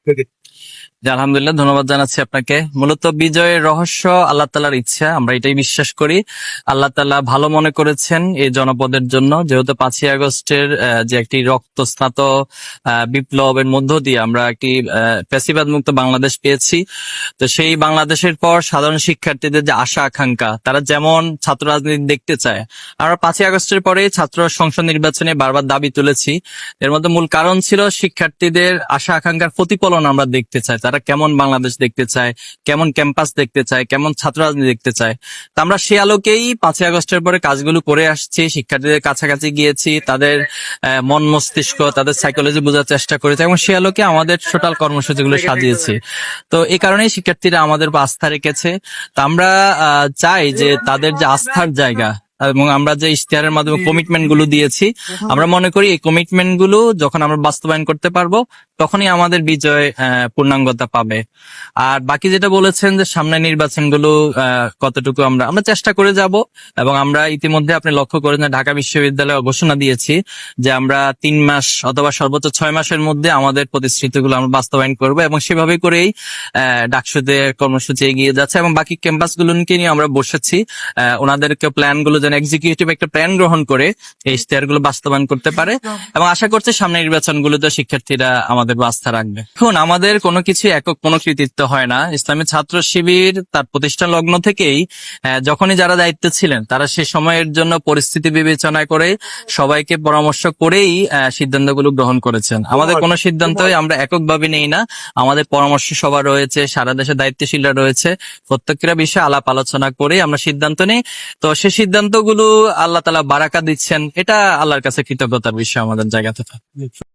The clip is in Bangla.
জি, আলহামদুলিল্লাহ, ধন্যবাদ জানাচ্ছি আপনাকে। মূলত বিজয়ের রহস্য আল্লাহ তাআলার ইচ্ছা, আমরা এটাই বিশ্বাস করি। আল্লাহ তাআলা ভালো মনে করেছেন এই জনপদের জন্য, যেহেতু 5ই আগস্টের যে একটি রক্তস্নাত বিপ্লবের মধ্য দিয়ে আমরা একটি ফ্যাসিবাদ মুক্ত বাংলাদেশ পেয়েছি। তো সেই বাংলাদেশের পর সাধারণ শিক্ষার্থীদের যে আশা আকাঙ্ক্ষা, তারা যেমন ছাত্র রাজনীতি দেখতে চায়, আমরা 5ই আগস্টের পরে ছাত্র সংসদ নির্বাচনে বারবার দাবি তুলেছি। এর মধ্যে মূল কারণ ছিল শিক্ষার্থীদের আশা আকাঙ্ক্ষার প্রতিফলন আমরা দেখতে চাই। তারা কেমন বাংলাদেশ দেখতে চায়, কেমন ক্যাম্পাস দেখতে চায়, কেমন ছাত্র রাজনীতি দেখতে চায়। তো আমরা সে আলোকেই 5ই আগস্টের পরে কাজগুলো করে আসছি, শিক্ষার্থীদের কাছাকাছি গিয়েছি, তাদের মন মস্তিষ্ক, তাদের সাইকোলজি বোঝার চেষ্টা করেছি এবং সে আলোকে আমাদের টোটাল কর্মসূচিগুলো সাজিয়েছি। তো এই কারণেই শিক্ষার্থীরা আমাদের উপর আস্থা রেখেছে। তো আমরা চাই যে তাদের যে আস্থার জায়গা এবং আমরা যে ইশতেহারের মাধ্যমে কমিটমেন্ট গুলো দিয়েছি, আমরা মনে করি এই কমিটমেন্ট গুলো যখন আমরা বাস্তবায়ন করতে পারবো, তখনই আমাদের বিজয় পূর্ণাঙ্গতা পাবে। আর বাকি যেটা বলেছেন যে সামনে নির্বাচনগুলো কতটুকু আমরা চেষ্টা করে যাব, এবং আমরা ইতিমধ্যে আপনি লক্ষ্য করেন যে ঢাকা বিশ্ববিদ্যালয়ে ঘোষণা দিয়েছি যে আমরা 3 মাস অথবা সর্বোচ্চ 6 মাসের মধ্যে আমাদের প্রতিশ্রুতিগুলো আমরা বাস্তবায়ন করব, এবং সেভাবে করেই ডাকসুতে কর্মসূচি এগিয়ে যাচ্ছে। এবং বাকি ক্যাম্পাস গুলোকে নিয়ে আমরা বসেছি, ওনাদেরকে প্ল্যান গুলো যেন এক্সিকিউটিভ একটা প্ল্যান গ্রহণ করে এই ইশতেহার গুলো বাস্তবায়ন করতে পারে, এবং আশা করছি সামনে নির্বাচনগুলোতে শিক্ষার্থীরা আমাদের আস্থা রাখবে। এখন আমাদের কোনো কিছু একক কোনো কৃতিত্ব হয় না। ইসলামী ছাত্র শিবির তার প্রতিষ্ঠান লগ্ন থেকেই যখনই যারা দায়িত্বে ছিলেন, তারা সে সময়ের জন্য পরিস্থিতি বিবেচনা করে সবাইকে পরামর্শ করেই সিদ্ধান্তগুলো গ্রহণ করেছেন। আমাদের কোনো সিদ্ধান্তই আমরা এককভাবে নেই না, আমাদের পরামর্শ সভা রয়েছে, সারা দেশে দায়িত্বশীলরা রয়েছে, প্রত্যেকটা বিষয়ে আলাপ আলোচনা করে আমরা সিদ্ধান্ত নেই। তো সেই সিদ্ধান্তগুলো আল্লাহ তাআলা বারাকা দিচ্ছেন, এটা আল্লাহর কাছে কৃতজ্ঞতার বিষয় আমাদের জায়গা থেকে।